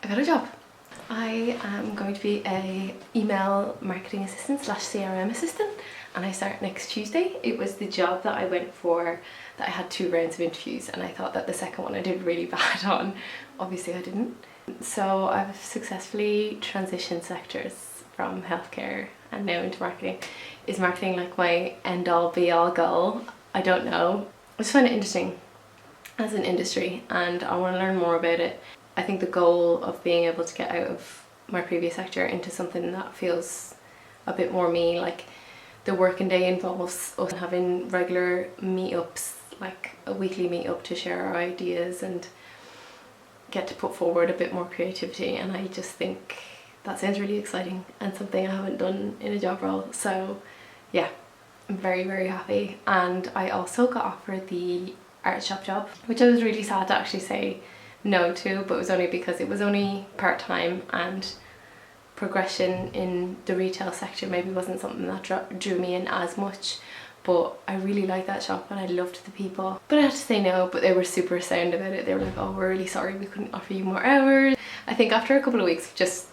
I got a job. I am going to be a email marketing assistant / CRM assistant, and I start next Tuesday. It was the job that I went for that I had 2 rounds of interviews, and I thought that the second one I did really bad on. Obviously I didn't. So I've successfully transitioned sectors from healthcare and now into marketing. Is marketing like my end all be all goal? I don't know. I just find it interesting as an industry and I want to learn more about it. I think the goal of being able to get out of my previous sector into something that feels a bit more me, like the working day involves us having regular meetups, like a weekly meetup to share our ideas and get to put forward a bit more creativity, and I just think that sounds really exciting and something I haven't done in a job role. So yeah, I'm very, very happy. And I also got offered the art shop job, which I was really sad to actually say no to, but it was only because it was only part-time and progression in the retail sector maybe wasn't something that drew me in as much. But I really liked that shop and I loved the people, but I had to say no. But they were super sound about it. They were like, oh, we're really sorry we couldn't offer you more hours. I think after a couple of weeks of just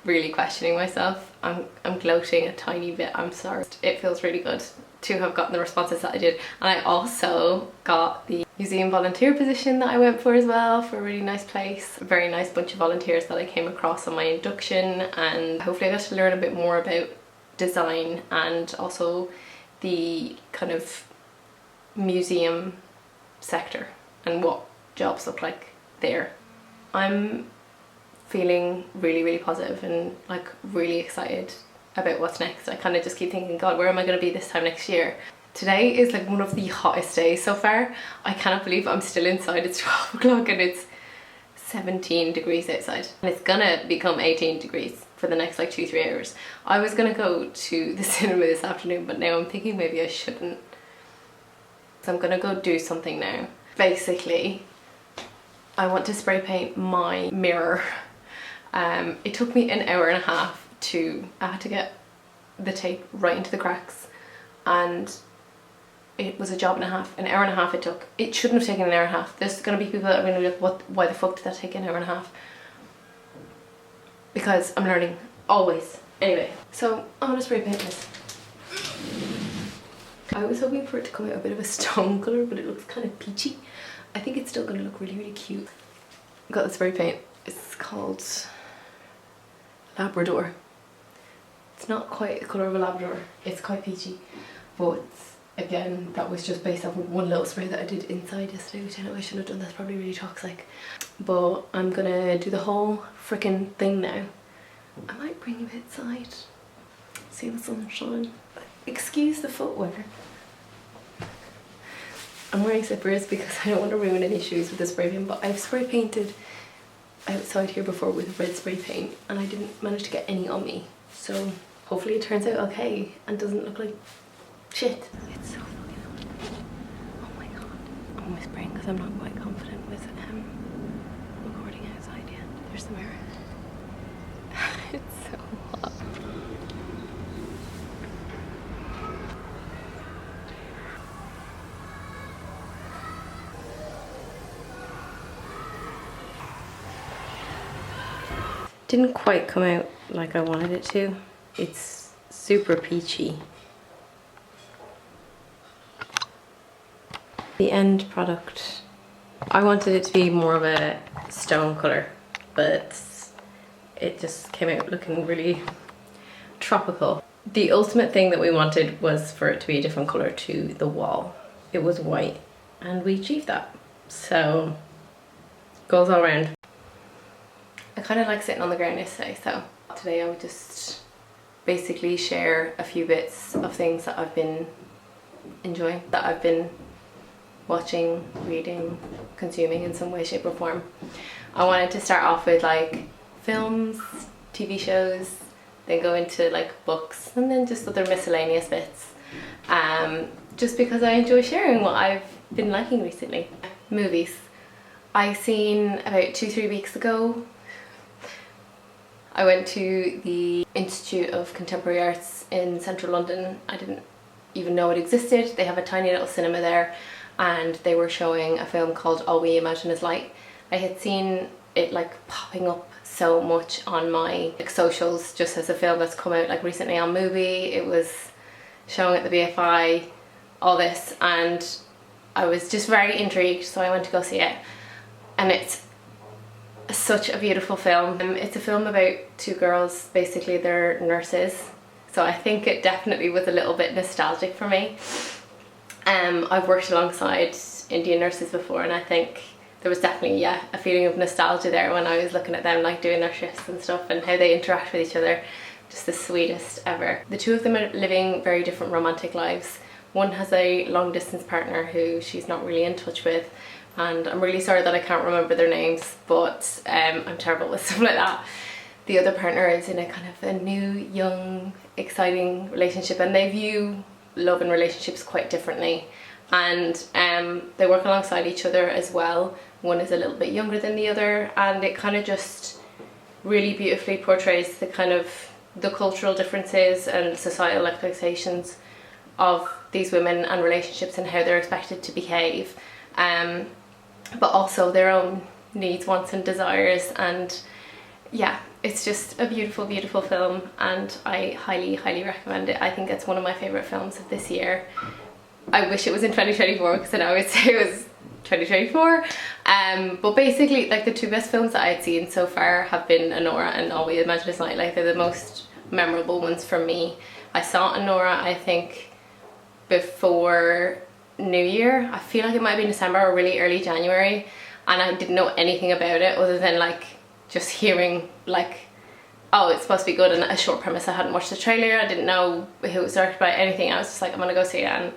really questioning myself, I'm gloating a tiny bit, I'm sorry. It feels really good to have gotten the responses that I did. And I also got the museum volunteer position that I went for as well, for a really nice place. A very nice bunch of volunteers that I came across on my induction, and hopefully I got to learn a bit more about design and also the kind of museum sector and what jobs look like there. I'm feeling really, really positive and like really excited about what's next. I kind of just keep thinking, God, where am I going to be this time next year? Today is like one of the hottest days so far. I cannot believe I'm still inside. It's 12 o'clock and it's 17 degrees outside, and it's gonna become 18 degrees for the next like 2-3 hours. I was gonna go to the cinema this afternoon, but now I'm thinking maybe I shouldn't. So I'm gonna go do something now. Basically, I want to spray paint my mirror. It took me an hour and a half I had to get the tape right into the cracks, and it was a job and a half. An hour and a half it took. It shouldn't have taken an hour and a half. There's going to be people that are going to be like, why the fuck did that take an hour and a half? Because I'm learning, always. Anyway, so I'm going to spray paint this. I was hoping for it to come out a bit of a stone colour, but it looks kind of peachy. I think it's still going to look really, really cute. I got the spray paint. It's called Labrador. It's not quite the colour of a Labrador. It's quite peachy, but again, that was just based off of one little spray that I did inside yesterday, which I know I shouldn't have done. That's probably really toxic. But I'm gonna do the whole freaking thing now. I might bring you outside, see the sunshine. Excuse the footwear. I'm wearing slippers because I don't want to ruin any shoes with the spray paint, but I've spray painted outside here before with red spray paint and I didn't manage to get any on me. So hopefully it turns out okay and doesn't look like shit. It's so fucking hot. Oh my god. I'm whispering because I'm not quite confident with recording outside yet. There's the mirror. It's so hot. Didn't quite come out like I wanted it to. It's super peachy. The end product, I wanted it to be more of a stone colour, but it just came out looking really tropical. The ultimate thing that we wanted was for it to be a different colour to the wall. It was white and we achieved that. So, goals all round. I kind of like sitting on the ground yesterday, so today I would just basically share a few bits of things that I've been enjoying, that I've been watching, reading, consuming in some way, shape or form. I wanted to start off with like films, TV shows, then go into like books and then just other miscellaneous bits. Just because I enjoy sharing what I've been liking recently. Movies. I seen about 2-3 weeks ago, I went to the Institute of Contemporary Arts in central London. I didn't even know it existed. They have a tiny little cinema there and they were showing a film called All We Imagine Is Light. I had seen it like popping up so much on my like socials, just as a film that's come out like recently on Mubi. It was showing at the BFI, all this, and I was just very intrigued, so I went to go see it. And it's such a beautiful film. It's a film about two girls, basically they're nurses, so I think it definitely was a little bit nostalgic for me. I've worked alongside Indian nurses before, and I think there was definitely, yeah, a feeling of nostalgia there when I was looking at them like doing their shifts and stuff, and how they interact with each other. Just the sweetest ever. The two of them are living very different romantic lives. One has a long distance partner who she's not really in touch with, and I'm really sorry that I can't remember their names, but I'm terrible with stuff like that. The other partner is in a kind of a new, young, exciting relationship, and they view love and relationships quite differently, and they work alongside each other as well. One is a little bit younger than the other, and it kind of just really beautifully portrays the kind of the cultural differences and societal expectations of these women and relationships and how they're expected to behave, but also their own needs, wants and desires. And yeah, it's just a beautiful, beautiful film, and I highly, highly recommend it. I think it's one of my favourite films of this year. I wish it was in 2024, because then I would say it was 2024. But basically, like, the two best films that I'd seen so far have been Anora and All We Imagine Is Night. Like, they're the most memorable ones for me. I saw Anora, I think, before New Year. I feel like it might have been December or really early January, and I didn't know anything about it other than like just hearing like, oh, it's supposed to be good, and a short premise. I hadn't watched the trailer, I didn't know who it was directed by, anything. I was just like, I'm gonna go see it, and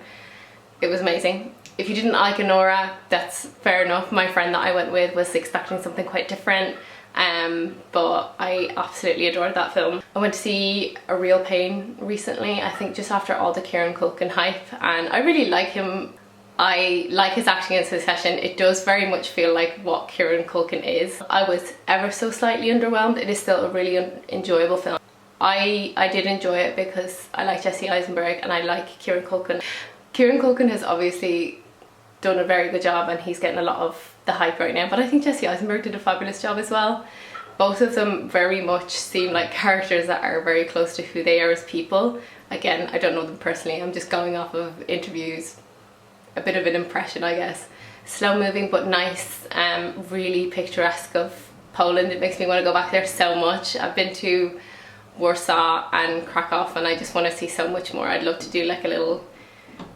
it was amazing. If you didn't like Anora, that's fair enough. My friend that I went with was expecting something quite different, but I absolutely adored that film. I went to see A Real Pain recently, I think just after all the Kieran Culkin hype, and I really like him. I like his acting in Succession. It does very much feel like what Kieran Culkin is. I was ever so slightly underwhelmed. It is still a really enjoyable film. I did enjoy it because I like Jesse Eisenberg and I like Kieran Culkin. Kieran Culkin has obviously done a very good job, and he's getting a lot of the hype right now, but I think Jesse Eisenberg did a fabulous job as well. Both of them very much seem like characters that are very close to who they are as people. Again, I don't know them personally, I'm just going off of interviews, a bit of an impression, I guess. Slow moving but nice, really picturesque of Poland. It makes me want to go back there so much. I've been to Warsaw and Krakow, and I just want to see so much more. I'd love to do like a little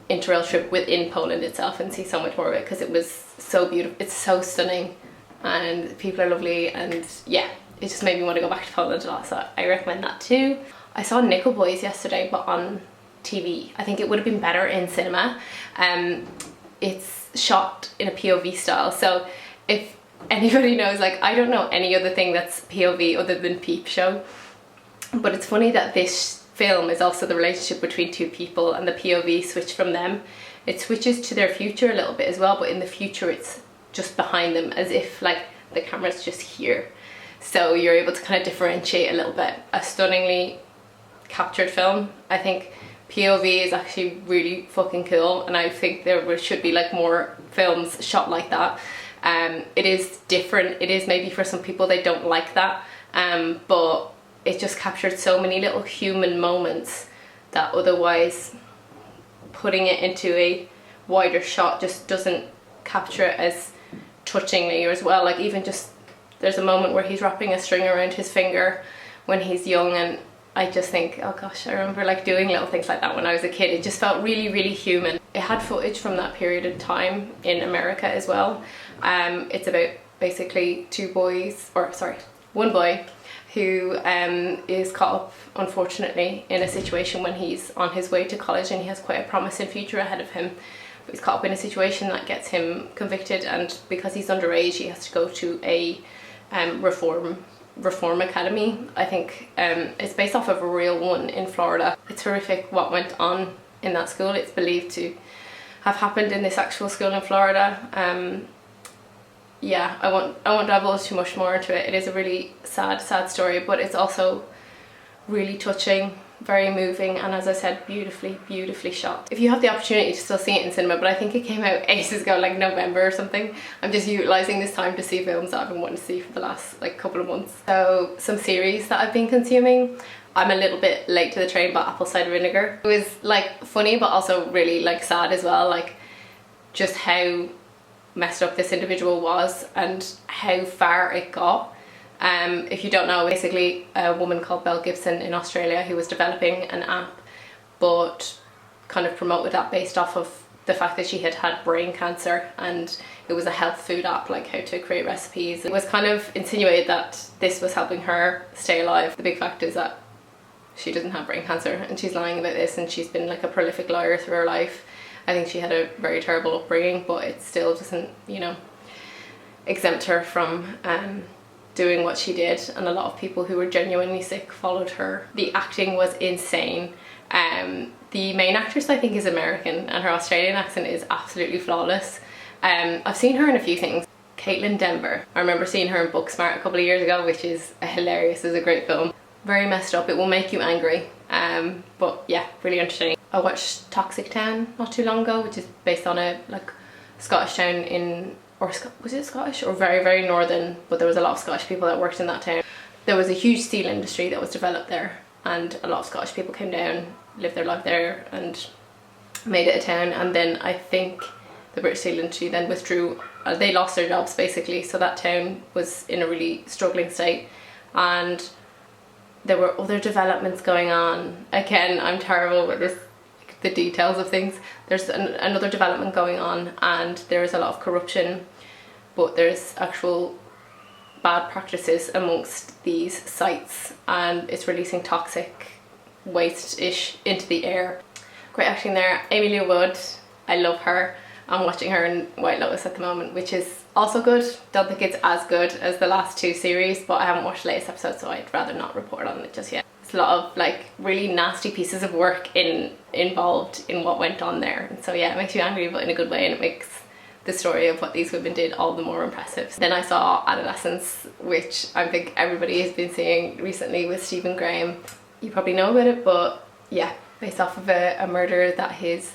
interrail trip within Poland itself and see so much more of it, because it was so beautiful. It's so stunning and people are lovely, and yeah, it just made me want to go back to Poland a lot, so I recommend that too. I saw Nickel Boys yesterday, but on TV. I think it would have been better in cinema. It's shot in a POV style, so if anybody knows, like, I don't know any other thing that's POV other than Peep Show, but it's funny that this film is also the relationship between two people, and the POV switch from them. It switches to their future a little bit as well, but in the future it's just behind them, as if like the camera's just here. So you're able to kind of differentiate a little bit. A stunningly captured film. I think POV is actually really fucking cool, and I think there should be like more films shot like that. It is different. It is maybe for some people they don't like that, but it just captured so many little human moments that otherwise putting it into a wider shot just doesn't capture it as touchingly, or as well. Like, even just there's a moment where he's wrapping a string around his finger when he's young, and I just think, oh gosh, I remember like doing little things like that when I was a kid. It just felt really, really human. It had footage from that period of time in America as well. It's about basically one boy who is caught up, unfortunately, in a situation when he's on his way to college, and he has quite a promising future ahead of him. But he's caught up in a situation that gets him convicted, and because he's underage, he has to go to a reform academy. I think it's based off of a real one in Florida. It's horrific what went on in that school. It's believed to have happened in this actual school in Florida. Yeah, I won't divulge too much more into it. It is a really sad story, but it's also really touching very moving, and as I said, beautifully shot. If you have the opportunity to still see it in cinema, but I think it came out ages ago, like November or something. I'm just utilising this time to see films that I've been wanting to see for the last like couple of months. So some series that I've been consuming. I'm a little bit late to the train, but Apple Cider Vinegar. It was like funny but also really like sad as well, like just how messed up this individual was and how far it got. If you don't know, basically a woman called Belle Gibson in Australia who was developing an app but kind of promoted that based off of the fact that she had had brain cancer, and it was a health food app, like how to create recipes. It was kind of insinuated that this was helping her stay alive. The big fact is that she doesn't have brain cancer, and she's lying about this, and she's been like a prolific liar through her life. I think she had a very terrible upbringing, but it still doesn't, you know, exempt her from doing what she did, and a lot of people who were genuinely sick followed her. The acting was insane. The main actress, I think, is American, and her Australian accent is absolutely flawless. I've seen her in a few things. Caitlin Denver. I remember seeing her in Booksmart a couple of years ago, which is hilarious. It's a great film. Very messed up. It will make you angry. But yeah, really entertaining. I watched Toxic Town not too long ago, which is based on a like Scottish town in, or was it Scottish or very northern, but there was a lot of Scottish people that worked in that town. There was a huge steel industry that was developed there, and a lot of Scottish people came down, lived their life there and made it a town. And then I think the British Steel Industry then withdrew. They lost their jobs basically, so that town was in a really struggling state, and there were other developments going on. Again, I'm terrible with this, the details of things. There's another development going on, and there is a lot of corruption, but there's actual bad practices amongst these sites, and it's releasing toxic waste-ish into the air. Great acting there. Amy Wood, I love her. I'm watching her in White Lotus at the moment, which is also good. Don't think it's as good as the last two series, but I haven't watched the latest episode, so I'd rather not report on it just yet. It's a lot of like really nasty pieces of work involved in what went on there, and so yeah, it makes you angry but in a good way, and it makes the story of what these women did all the more impressive. Then I saw Adolescence, which I think everybody has been seeing recently with Stephen Graham. You probably know about it, but yeah, based off of a murder that his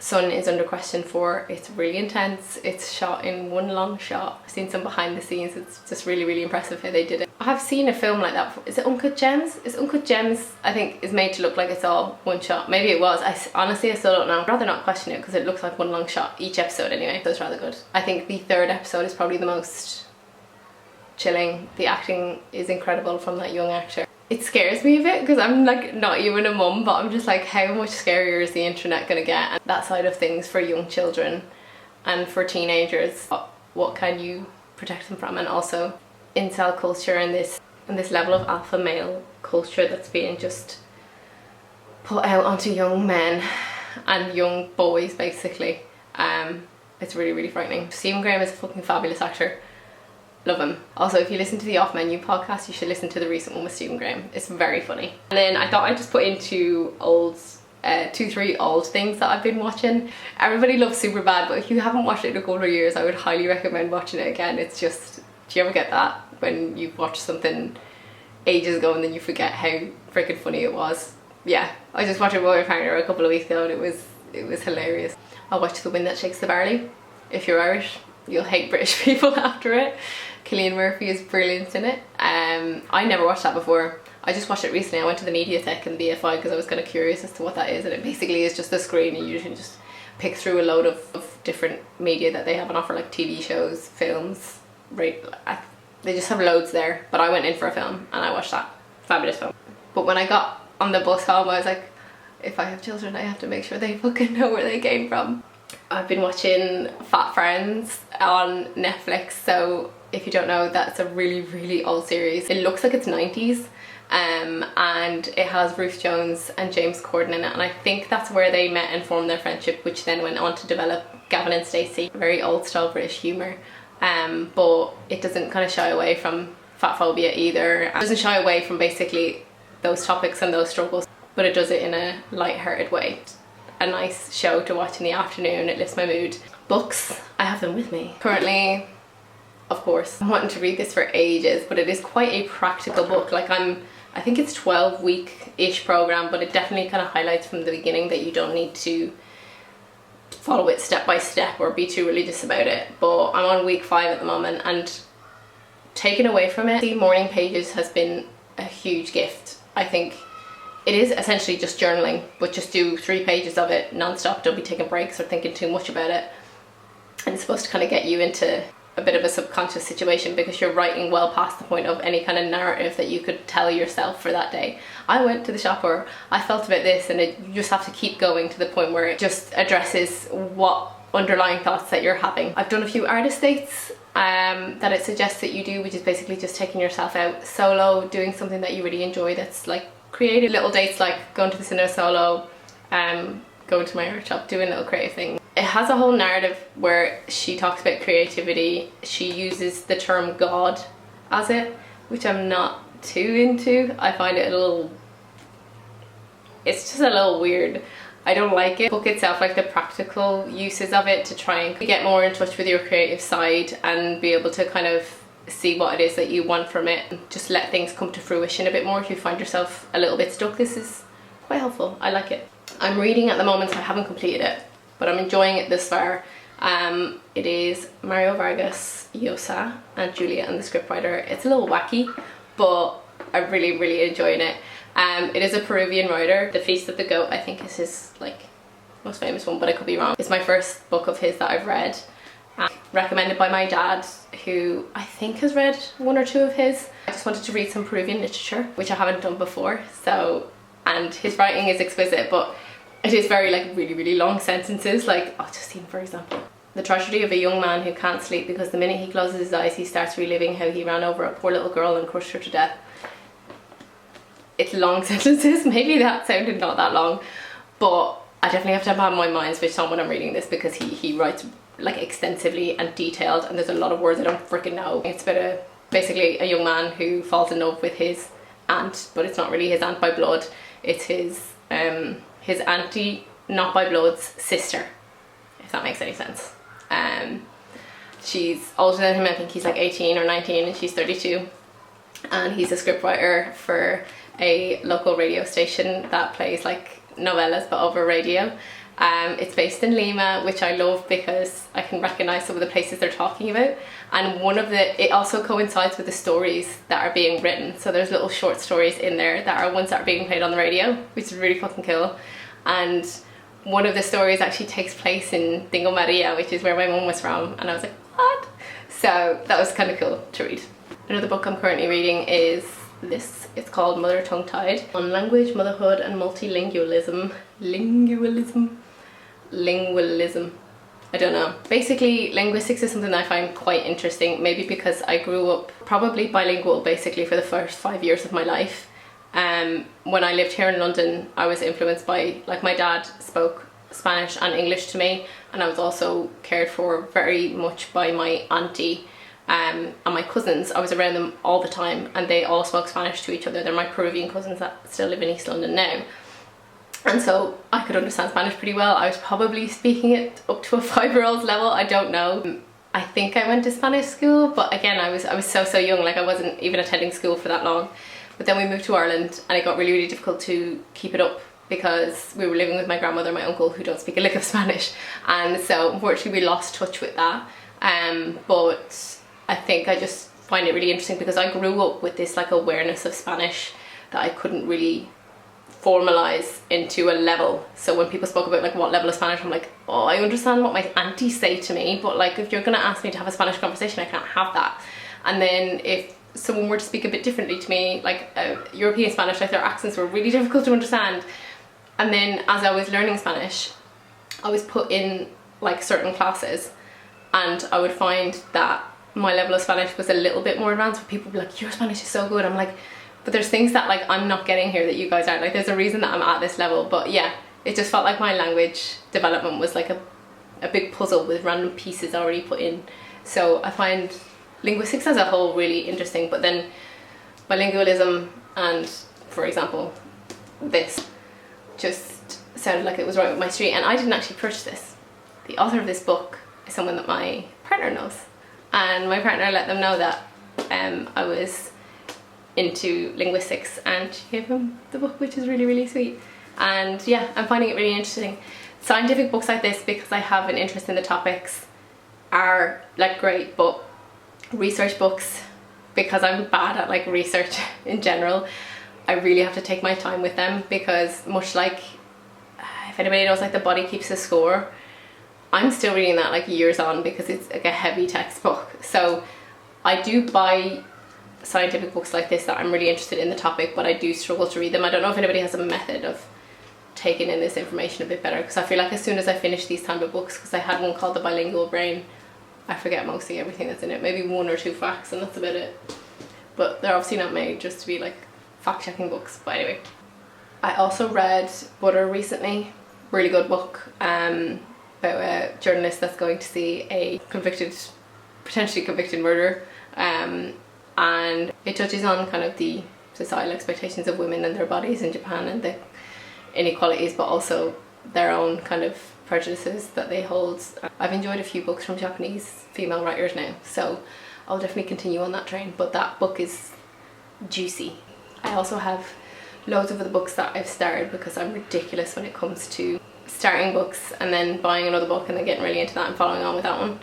son is under question for. It's really intense. It's shot in one long shot. I've seen some behind the scenes. It's just really impressive how they did it. I have seen a film like that before. Is it Uncut Gems? Is Uncut Gems, I think, is made to look like it's all one shot. Maybe it was. Honestly, I still don't know. I'd rather not question it because it looks like one long shot each episode anyway, so it's rather good. I think the third episode is probably the most chilling. The acting is incredible from that young actor. It scares me a bit because I'm like not even a mum, but I'm just like, how much scarier is the internet gonna get? And that side of things for young children and for teenagers, what can you protect them from? And also incel culture and this level of alpha male culture that's being just put out onto young men and young boys basically. It's really frightening. Stephen Graham is a fucking fabulous actor. Love him. Also, if you listen to the Off Menu podcast, you should listen to the recent one with Stephen Graham. It's very funny. And then I thought I'd just put into three old things that I've been watching. Everybody loves Superbad, but if you haven't watched it in a couple of years, I would highly recommend watching it again. It's just, do you ever get that when you've watched something ages ago and then you forget how freaking funny it was? Yeah, I just watched it with my partner a couple of weeks ago and it was hilarious. I watched The Wind That Shakes the Barley. If you're Irish, you'll hate British people after it. Cillian Murphy is brilliant in it. I never watched that before. I just watched it recently. I went to the Mediathek in the BFI because I was kind of curious as to what that is, and it basically is just a screen and you can just pick through a load of different media that they have on offer, like TV shows, films, they just have loads there. But I went in for a film and I watched that. Fabulous film. But when I got on the bus home, I was like, if I have children, I have to make sure they fucking know where they came from. I've been watching Fat Friends on Netflix. So if you don't know, that's a really old series. It looks like it's 90s, and it has Ruth Jones and James Corden in it, and I think that's where they met and formed their friendship, which then went on to develop Gavin and Stacey. Very old style British humour, but it doesn't kind of shy away from fat phobia either. It doesn't shy away from basically those topics and those struggles, but it does it in a light-hearted way. A nice show to watch in the afternoon. It lifts my mood. Books, I have them with me. Currently, of course, I'm wanting to read this for ages, but it is quite a practical book. Like, I'm I think it's 12-week-ish program, but it definitely kind of highlights from the beginning that you don't need to follow it step by step or be too religious about it. But I'm on week 5 at the moment, and taken away from it, the morning pages has been a huge gift. I think it is essentially just journaling, but just do 3 pages of it non-stop. Don't be taking breaks or thinking too much about it. And it's supposed to kind of get you into a bit of a subconscious situation, because you're writing well past the point of any kind of narrative that you could tell yourself for that day. I went to the shop, or I felt about this, and you just have to keep going to the point where it just addresses what underlying thoughts that you're having. I've done a few artist dates that it suggests that you do, which is basically just taking yourself out solo, doing something that you really enjoy that's like creative. Little dates like going to the cinema solo, going to my art shop, doing little creative things. It has a whole narrative where she talks about creativity. She uses the term God as it, which I'm not too into. I find it it's just a little weird. I don't like it. The book itself, like the practical uses of it to try and get more in touch with your creative side and be able to kind of see what it is that you want from it. Just let things come to fruition a bit more if you find yourself a little bit stuck. This is quite helpful. I like it. I'm reading at the moment, so I haven't completed it, but I'm enjoying it this far. It is Mario Vargas Llosa and Julia and the scriptwriter. It's a little wacky, but I'm really enjoying it. It is a Peruvian writer. The Feast of the Goat, I think, is his like most famous one, but I could be wrong. It's my first book of his that I've read. Recommended by my dad, who I think has read 1 or 2 of his. I just wanted to read some Peruvian literature, which I haven't done before. So, and his writing is exquisite, but it is very like really long sentences. Like, I'll just see, for example, the tragedy of a young man who can't sleep because the minute he closes his eyes he starts reliving how he ran over a poor little girl and crushed her to death. It's long sentences. Maybe that sounded not that long, but I definitely have to have my mind switched on when I'm reading this, because he writes like extensively and detailed, and there's a lot of words I don't freaking know. It's about basically a young man who falls in love with his aunt, but it's not really his aunt by blood. It's his auntie, not by blood's sister, if that makes any sense. She's older than him. I think he's like 18 or 19 and she's 32, and he's a scriptwriter for a local radio station that plays like novellas but over radio. It's based in Lima, which I love because I can recognise some of the places they're talking about, and it also coincides with the stories that are being written. So there's little short stories in there that are ones that are being played on the radio, which is really fucking cool. And one of the stories actually takes place in Dingo Maria, which is where my mum was from, and I was like, what? So that was kind of cool to read. Another book I'm currently reading is this. It's called Mother Tongue Tied, on language, motherhood and multilingualism. Lingualism. I don't know. Basically, linguistics is something that I find quite interesting, maybe because I grew up probably bilingual basically for the first 5 years of my life. When I lived here in London, I was influenced by, like, my dad spoke Spanish and English to me, and I was also cared for very much by my auntie and my cousins. I was around them all the time, and they all spoke Spanish to each other. They're my Peruvian cousins that still live in East London now. And so I could understand Spanish pretty well. I was probably speaking it up to a 5-year-old's level, I don't know. I think I went to Spanish school, but again, I was so young, like I wasn't even attending school for that long. But then we moved to Ireland, and it got really difficult to keep it up because we were living with my grandmother and my uncle, who don't speak a lick of Spanish. And so unfortunately we lost touch with that. But I think I just find it really interesting because I grew up with this like awareness of Spanish that I couldn't really formalize into a level. So when people spoke about like what level of Spanish, I'm like, oh, I understand what my aunties say to me, but like if you're gonna ask me to have a Spanish conversation, I can't have that. And then if someone were to speak a bit differently to me, like European Spanish, like their accents were really difficult to understand. And then as I was learning Spanish, I was put in like certain classes, and I would find that my level of Spanish was a little bit more advanced, but people would be like, your Spanish is so good. I'm like, but there's things that like I'm not getting here that you guys aren't. Like there's a reason that I'm at this level. But yeah, it just felt like my language development was like a big puzzle with random pieces already put in. So I find linguistics as a whole really interesting, but then bilingualism and, for example, this just sounded like it was right with my street. And I didn't actually purchase this. The author of this book is someone that my partner knows, and my partner let them know that I was into linguistics, and she gave him the book, which is really, really sweet. And yeah, I'm finding it really interesting. Scientific books like this, because I have an interest in the topics, are like great, but research books, because I'm bad at like research in general, I really have to take my time with them, because much like, if anybody knows like The Body Keeps a Score, I'm still reading that like years on, because it's like a heavy textbook. So I do buy scientific books like this that I'm really interested in the topic, but I do struggle to read them. I don't know if anybody has a method of taking in this information a bit better, because I feel like as soon as I finish these type of books, because I had one called The Bilingual Brain, I forget mostly everything that's in it, maybe 1 or 2 facts, and that's about it. But they're obviously not made just to be like fact-checking books. But anyway, I also read Butter recently, really good book, about a journalist that's going to see a potentially convicted murderer, and it touches on kind of the societal expectations of women and their bodies in Japan, and the inequalities, but also their own kind of prejudices that they hold. I've enjoyed a few books from Japanese female writers now, so I'll definitely continue on that train, but that book is juicy. I also have loads of other books that I've started, because I'm ridiculous when it comes to starting books and then buying another book and then getting really into that and following on with that one.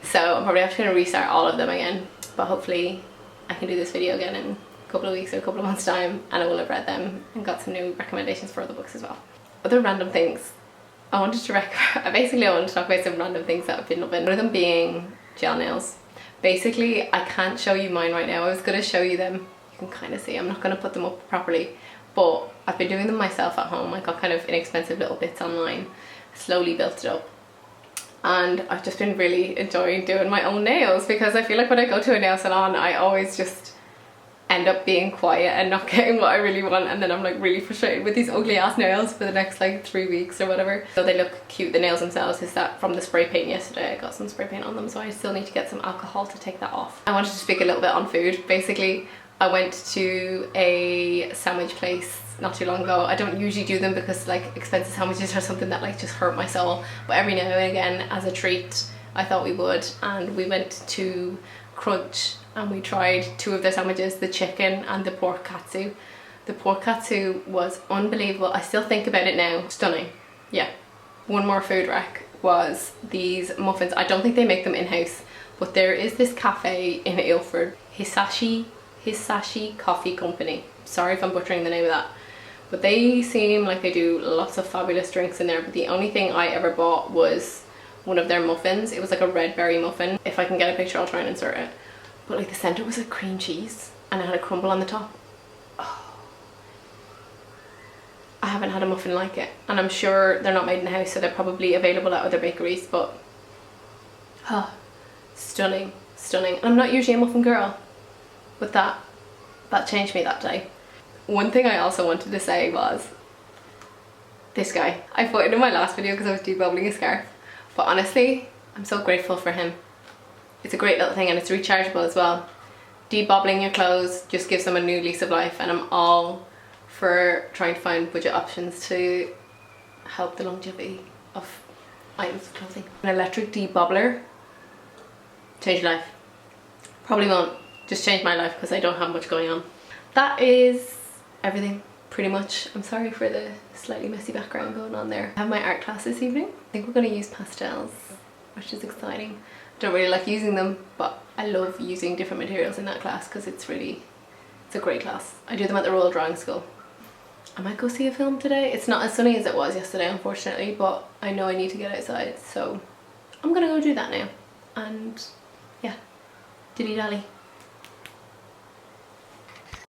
So I'm probably actually going to restart all of them again, but hopefully I can do this video again in a couple of weeks or a couple of months time, and I will have read them and got some new recommendations for other books as well. Other random things I wanted to basically I wanted to talk about some random things that I've been loving. One of them being gel nails. Basically, I can't show you mine right now. I was going to show you them. You can kind of see. I'm not going to put them up properly, but I've been doing them myself at home. I got kind of inexpensive little bits online, slowly built it up, and I've just been really enjoying doing my own nails, because I feel like when I go to a nail salon, I always just end up being quiet and not getting what I really want, and then I'm like really frustrated with these ugly ass nails for the next like 3 weeks or whatever. So they look cute, the nails themselves. Is that from the spray paint yesterday? I got some spray paint on them, so I still need to get some alcohol to take that off. I wanted to speak a little bit on food. Basically, I went to a sandwich place not too long ago. I don't usually do them because like expensive sandwiches are something that like just hurt my soul, but every now and again as a treat I thought we would, and we went to Crunch and we tried 2 of their sandwiches, the chicken and the pork katsu. The pork katsu was unbelievable. I still think about it now. Stunning. Yeah. One more food rec was these muffins. I don't think they make them in-house, but there is this cafe in Ilford, Hisashi Coffee Company. Sorry if I'm butchering the name of that, but they seem like they do lots of fabulous drinks in there. But the only thing I ever bought was one of their muffins. It was like a red berry muffin. If I can get a picture, I'll try and insert it. But like the center was like cream cheese and it had a crumble on the top. Oh, I haven't had a muffin like it, and I'm sure they're not made in the house, so they're probably available at other bakeries, but stunning, stunning. And I'm not usually a muffin girl, but that changed me that day. One thing I also wanted to say was this guy. I put it in my last video because I was debubbling a scarf, but honestly I'm so grateful for him. It's a great little thing, and it's rechargeable as well. Debobbling your clothes just gives them a new lease of life, and I'm all for trying to find budget options to help the longevity of items of clothing. An electric debobbler changed your life. Probably won't just change my life because I don't have much going on. That is everything pretty much. I'm sorry for the slightly messy background going on there. I have my art class this evening. I think we're going to use pastels, which is exciting. I don't really like using them, but I love using different materials in that class because it's a great class. I do them at the Royal Drawing School. I might go see a film today. It's not as sunny as it was yesterday, unfortunately, but I know I need to get outside, so I'm gonna go do that now. And yeah, dilly dally.